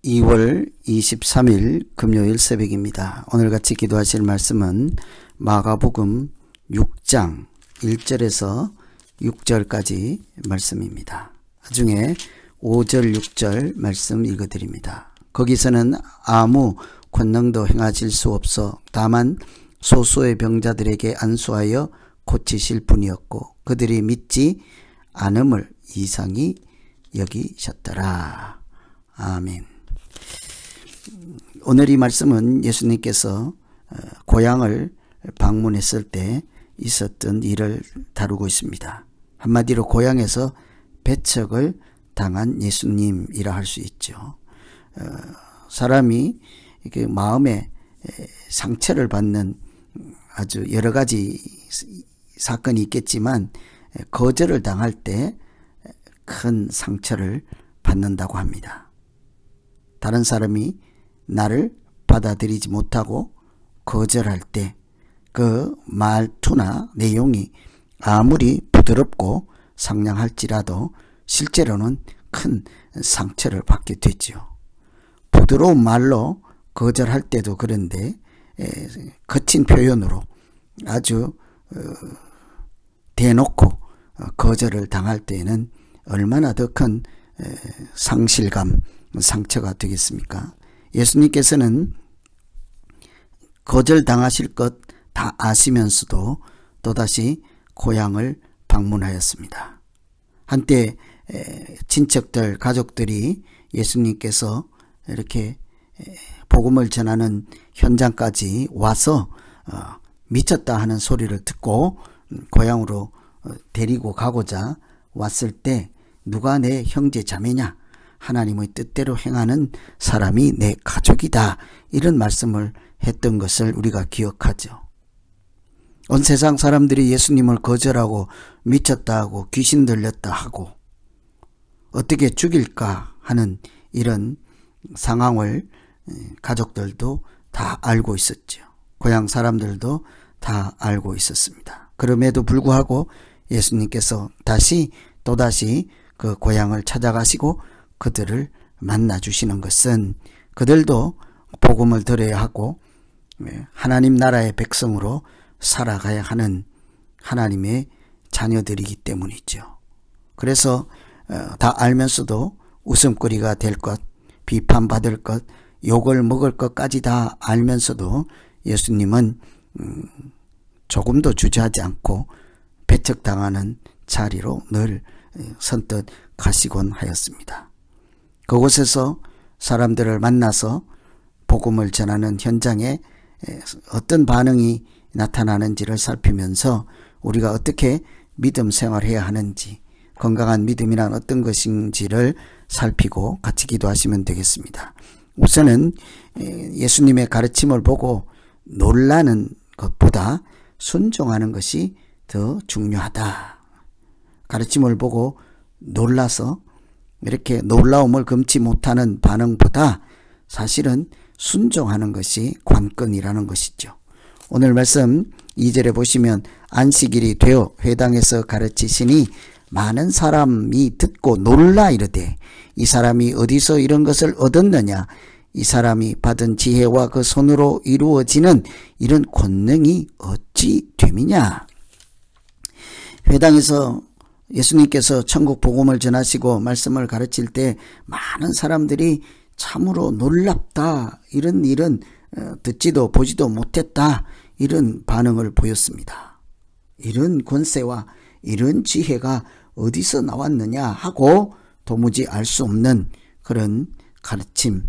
2월 23일 금요일 새벽입니다. 오늘 같이 기도하실 말씀은 마가복음 6장 1절에서 6절까지 말씀입니다. 그중에 5절 6절 말씀 읽어드립니다. 거기서는 아무 권능도 행하실 수 없어 다만 소수의 병자들에게 안수하여 고치실 분이었고 그들이 믿지 않음을 이상히 여기셨더라. 아멘. 오늘 이 말씀은 예수님께서 고향을 방문했을 때 있었던 일을 다루고 있습니다. 한마디로 고향에서 배척을 당한 예수님이라 할 수 있죠. 사람이 마음에 상처를 받는 아주 여러 가지 사건이 있겠지만 거절을 당할 때 큰 상처를 받는다고 합니다. 다른 사람이 나를 받아들이지 못하고 거절할 때 그 말투나 내용이 아무리 부드럽고 상냥할지라도 실제로는 큰 상처를 받게 되죠. 부드러운 말로 거절할 때도 그런데 거친 표현으로 아주 대놓고 거절을 당할 때에는 얼마나 더 큰 상실감, 상처가 되겠습니까? 예수님께서는 거절당하실 것 다 아시면서도 또다시 고향을 방문하였습니다. 한때 친척들, 가족들이 예수님께서 이렇게 복음을 전하는 현장까지 와서 미쳤다 하는 소리를 듣고 고향으로 데리고 가고자 왔을 때 누가 내 형제 자매냐? 하나님의 뜻대로 행하는 사람이 내 가족이다. 이런 말씀을 했던 것을 우리가 기억하죠. 온 세상 사람들이 예수님을 거절하고 미쳤다 하고 귀신 들렸다 하고 어떻게 죽일까 하는 이런 상황을 가족들도 다 알고 있었죠. 고향 사람들도 다 알고 있었습니다. 그럼에도 불구하고 예수님께서 또다시 그 고향을 찾아가시고 그들을 만나주시는 것은 그들도 복음을 들어야 하고 하나님 나라의 백성으로 살아가야 하는 하나님의 자녀들이기 때문이죠. 그래서 다 알면서도 웃음거리가 될 것, 비판받을 것, 욕을 먹을 것까지 다 알면서도 예수님은 조금도 주저하지 않고 배척당하는 자리로 늘 선뜻 가시곤 하였습니다. 그곳에서 사람들을 만나서 복음을 전하는 현장에 어떤 반응이 나타나는지를 살피면서 우리가 어떻게 믿음 생활해야 하는지, 건강한 믿음이란 어떤 것인지를 살피고 같이 기도하시면 되겠습니다. 우선은 예수님의 가르침을 보고 놀라는 것보다 순종하는 것이 더 중요하다. 가르침을 보고 놀라서 이렇게 놀라움을 금치 못하는 반응보다 사실은 순종하는 것이 관건이라는 것이죠. 오늘 말씀 2절에 보시면 안식일이 되어 회당에서 가르치시니 많은 사람이 듣고 놀라 이르되 이 사람이 어디서 이런 것을 얻었느냐? 이 사람이 받은 지혜와 그 손으로 이루어지는 이런 권능이 어찌 됨이냐? 회당에서 예수님께서 천국 복음을 전하시고 말씀을 가르칠 때 많은 사람들이 참으로 놀랍다. 이런 일은 듣지도 보지도 못했다. 이런 반응을 보였습니다. 이런 권세와 이런 지혜가 어디서 나왔느냐 하고 도무지 알 수 없는 그런 가르침,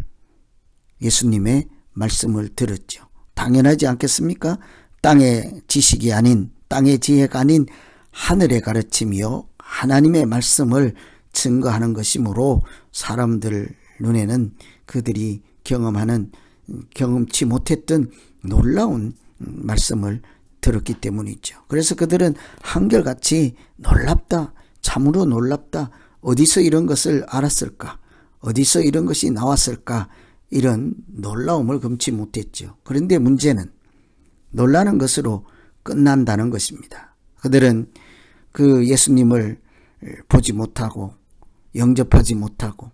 예수님의 말씀을 들었죠. 당연하지 않겠습니까? 땅의 지식이 아닌, 땅의 지혜가 아닌 하늘의 가르침이요 하나님의 말씀을 증거하는 것이므로 사람들 눈에는 그들이 경험치 못했던 놀라운 말씀을 들었기 때문이죠. 그래서 그들은 한결같이 놀랍다, 참으로 놀랍다, 어디서 이런 것을 알았을까, 어디서 이런 것이 나왔을까, 이런 놀라움을 금치 못했죠. 그런데 문제는 놀라는 것으로 끝난다는 것입니다. 그들은 그 예수님을 보지 못하고 영접하지 못하고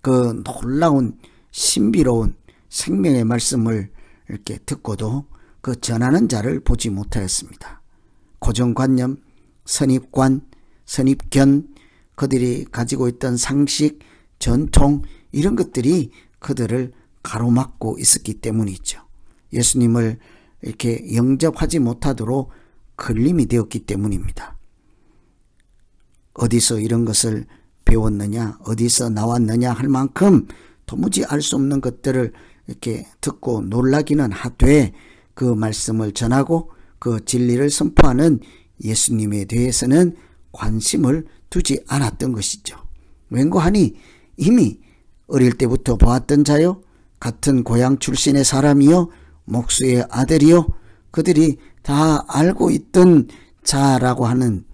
그 놀라운 신비로운 생명의 말씀을 이렇게 듣고도 그 전하는 자를 보지 못하였습니다. 고정관념, 선입관, 선입견, 그들이 가지고 있던 상식, 전통 이런 것들이 그들을 가로막고 있었기 때문이죠. 예수님을 이렇게 영접하지 못하도록 걸림이 되었기 때문입니다. 어디서 이런 것을 배웠느냐, 어디서 나왔느냐 할 만큼 도무지 알 수 없는 것들을 이렇게 듣고 놀라기는 하되 그 말씀을 전하고 그 진리를 선포하는 예수님에 대해서는 관심을 두지 않았던 것이죠. 왠고하니 이미 어릴 때부터 보았던 자요, 같은 고향 출신의 사람이요, 목수의 아들이요, 그들이 다 알고 있던 자라고 하는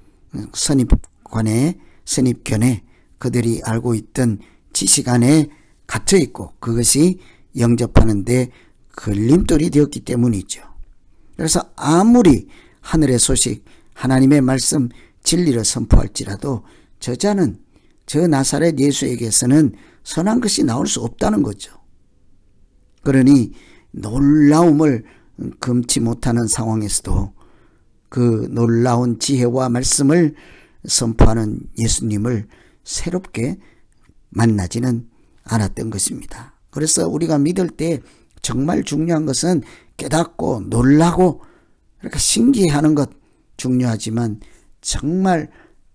선입관에, 선입견에 그들이 알고 있던 지식 안에 갇혀 있고 그것이 영접하는 데 걸림돌이 되었기 때문이죠. 그래서 아무리 하늘의 소식, 하나님의 말씀, 진리를 선포할지라도 저자는 저 나사렛 예수에게서는 선한 것이 나올 수 없다는 거죠. 그러니 놀라움을 금치 못하는 상황에서도 그 놀라운 지혜와 말씀을 선포하는 예수님을 새롭게 만나지는 않았던 것입니다. 그래서 우리가 믿을 때 정말 중요한 것은 깨닫고 놀라고 이렇게 신기해하는 것 중요하지만 정말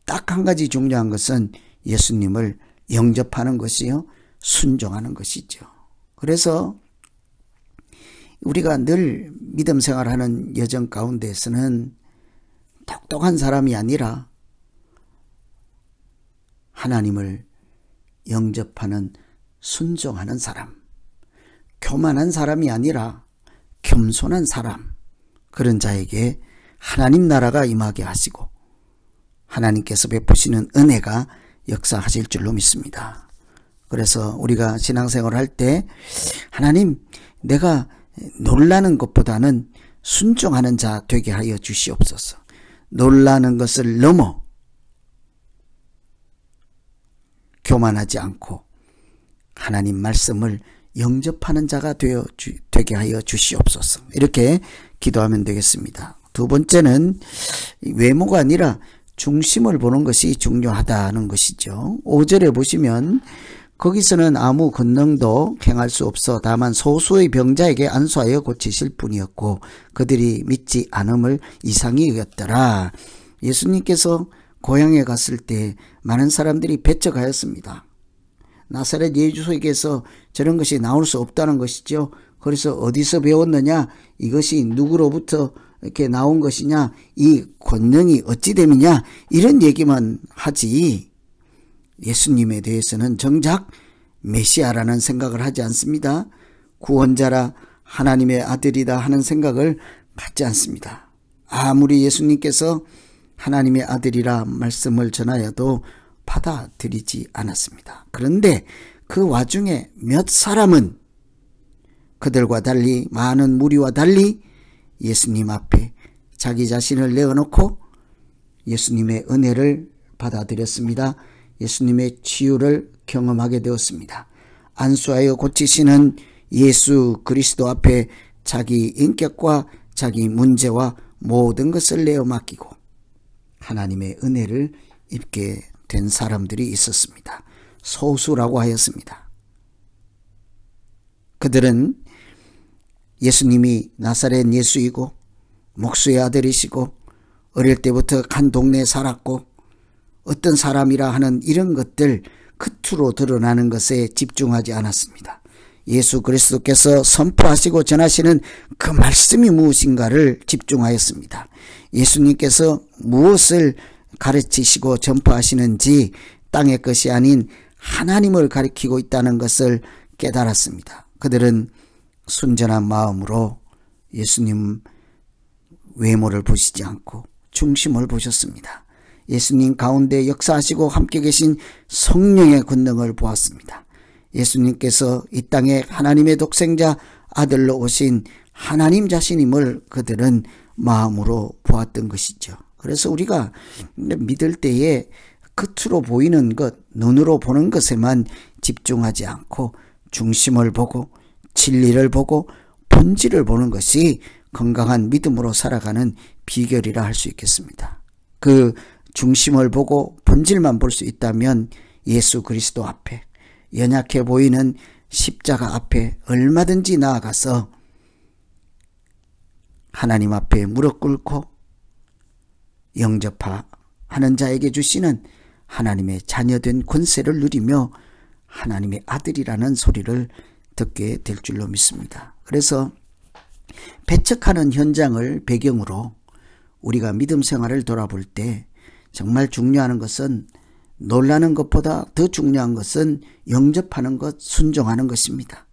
딱 한 가지 중요한 것은 예수님을 영접하는 것이요, 순종하는 것이죠. 그래서 우리가 늘 믿음 생활하는 여정 가운데에서는 똑똑한 사람이 아니라 하나님을 영접하는, 순종하는 사람, 교만한 사람이 아니라 겸손한 사람, 그런 자에게 하나님 나라가 임하게 하시고 하나님께서 베푸시는 은혜가 역사하실 줄로 믿습니다. 그래서 우리가 신앙생활을 할 때 하나님, 내가 놀라는 것보다는 순종하는 자 되게 하여 주시옵소서. 놀라는 것을 넘어 교만하지 않고 하나님 말씀을 영접하는 자가 되게 하여 주시옵소서. 이렇게 기도하면 되겠습니다. 두 번째는 외모가 아니라 중심을 보는 것이 중요하다는 것이죠. 5절에 보시면 거기서는 아무 권능도 행할 수 없어 다만 소수의 병자에게 안수하여 고치실 뿐이었고 그들이 믿지 않음을 이상히 여겼더라. 예수님께서 고향에 갔을 때 많은 사람들이 배척하였습니다. 나사렛 예수에게서 저런 것이 나올 수 없다는 것이죠. 그래서 어디서 배웠느냐, 이것이 누구로부터 이렇게 나온 것이냐, 이 권능이 어찌 됨이냐, 이런 얘기만 하지 예수님에 대해서는 정작 메시아라는 생각을 하지 않습니다. 구원자라 하나님의 아들이다 하는 생각을 갖지 않습니다. 아무리 예수님께서 하나님의 아들이라 말씀을 전하여도 받아들이지 않았습니다. 그런데 그 와중에 몇 사람은 그들과 달리, 많은 무리와 달리 예수님 앞에 자기 자신을 내어놓고 예수님의 은혜를 받아들였습니다. 예수님의 치유를 경험하게 되었습니다. 안수하여 고치시는 예수 그리스도 앞에 자기 인격과 자기 문제와 모든 것을 내어 맡기고 하나님의 은혜를 입게 된 사람들이 있었습니다. 소수라고 하였습니다. 그들은 예수님이 나사렛 예수이고 목수의 아들이시고 어릴 때부터 한 동네에 살았고 어떤 사람이라 하는 이런 것들 겉으로 드러나는 것에 집중하지 않았습니다. 예수 그리스도께서 선포하시고 전하시는 그 말씀이 무엇인가를 집중하였습니다. 예수님께서 무엇을 가르치시고 전파하시는지 땅의 것이 아닌 하나님을 가리키고 있다는 것을 깨달았습니다. 그들은 순전한 마음으로 예수님 외모를 보시지 않고 중심을 보셨습니다. 예수님 가운데 역사하시고 함께 계신 성령의 권능을 보았습니다. 예수님께서 이 땅에 하나님의 독생자 아들로 오신 하나님 자신임을 그들은 마음으로 보았던 것이죠. 그래서 우리가 믿을 때에 겉으로 보이는 것, 눈으로 보는 것에만 집중하지 않고 중심을 보고 진리를 보고 본질을 보는 것이 건강한 믿음으로 살아가는 비결이라 할 수 있겠습니다. 그 중심을 보고 본질만 볼 수 있다면 예수 그리스도 앞에, 연약해 보이는 십자가 앞에 얼마든지 나아가서 하나님 앞에 무릎 꿇고 영접하는 자에게 주시는 하나님의 자녀된 권세를 누리며 하나님의 아들이라는 소리를 듣게 될 줄로 믿습니다. 그래서 배척하는 현장을 배경으로 우리가 믿음 생활을 돌아볼 때 정말 중요한 것은, 놀라는 것보다 더 중요한 것은 영접하는 것, 순종하는 것입니다.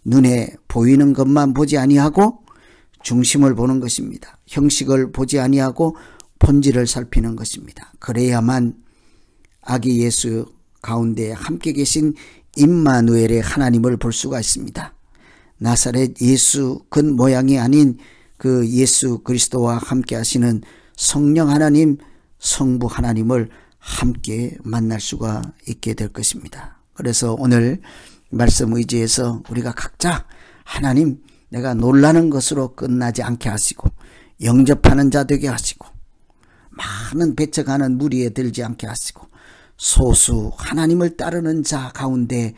눈에 보이는 것만 보지 아니하고 중심을 보는 것입니다. 형식을 보지 아니하고 본질을 살피는 것입니다. 그래야만 아기 예수 가운데 함께 계신 임마누엘의 하나님을 볼 수가 있습니다. 나사렛 예수 겉모양이 아닌 그 예수 그리스도와 함께 하시는 성령 하나님, 성부 하나님을 함께 만날 수가 있게 될 것입니다. 그래서 오늘 말씀 의지해서 우리가 각자 하나님, 내가 놀라는 것으로 끝나지 않게 하시고 영접하는 자 되게 하시고 많은 배척하는 무리에 들지 않게 하시고 소수 하나님을 따르는 자 가운데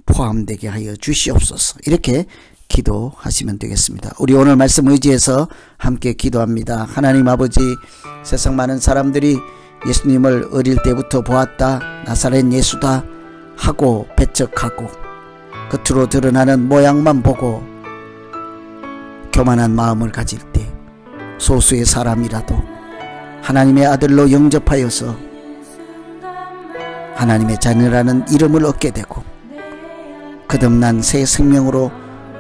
포함되게 하여 주시옵소서. 이렇게 기도하시면 되겠습니다. 우리 오늘 말씀 의지해서 함께 기도합니다. 하나님 아버지, 세상 많은 사람들이 예수님을 어릴 때부터 보았다, 나사렛 예수다 하고 배척하고 겉으로 드러나는 모양만 보고 교만한 마음을 가질 때 소수의 사람이라도 하나님의 아들로 영접하여서 하나님의 자녀라는 이름을 얻게 되고 거듭난 새 생명으로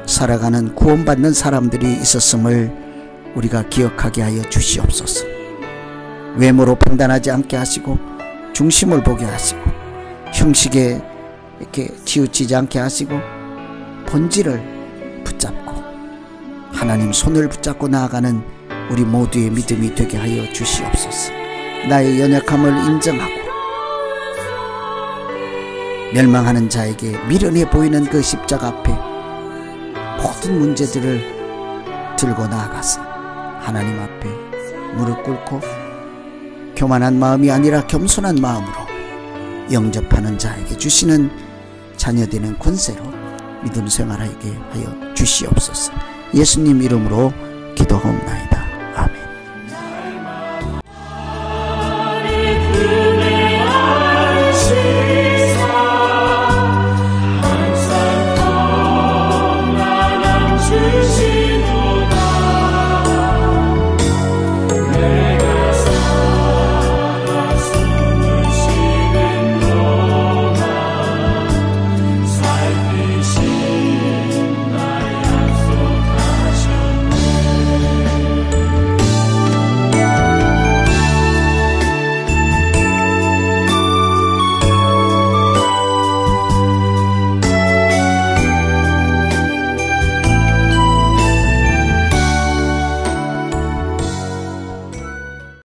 살아가는 구원받는 사람들이 있었음을 우리가 기억하게 하여 주시옵소서. 외모로 판단하지 않게 하시고 중심을 보게 하시고 형식에 이렇게 치우치지 않게 하시고 본질을 붙잡고 하나님 손을 붙잡고 나아가는 우리 모두의 믿음이 되게 하여 주시옵소서. 나의 연약함을 인정하고 멸망하는 자에게 미련해 보이는 그 십자가 앞에 모든 문제들을 들고 나아가서 하나님 앞에 무릎 꿇고 교만한 마음이 아니라 겸손한 마음으로 영접하는 자에게 주시는 자녀되는 권세로 믿음 생활하게 하여 주시옵소서. 예수님 이름으로 기도하옵나이다.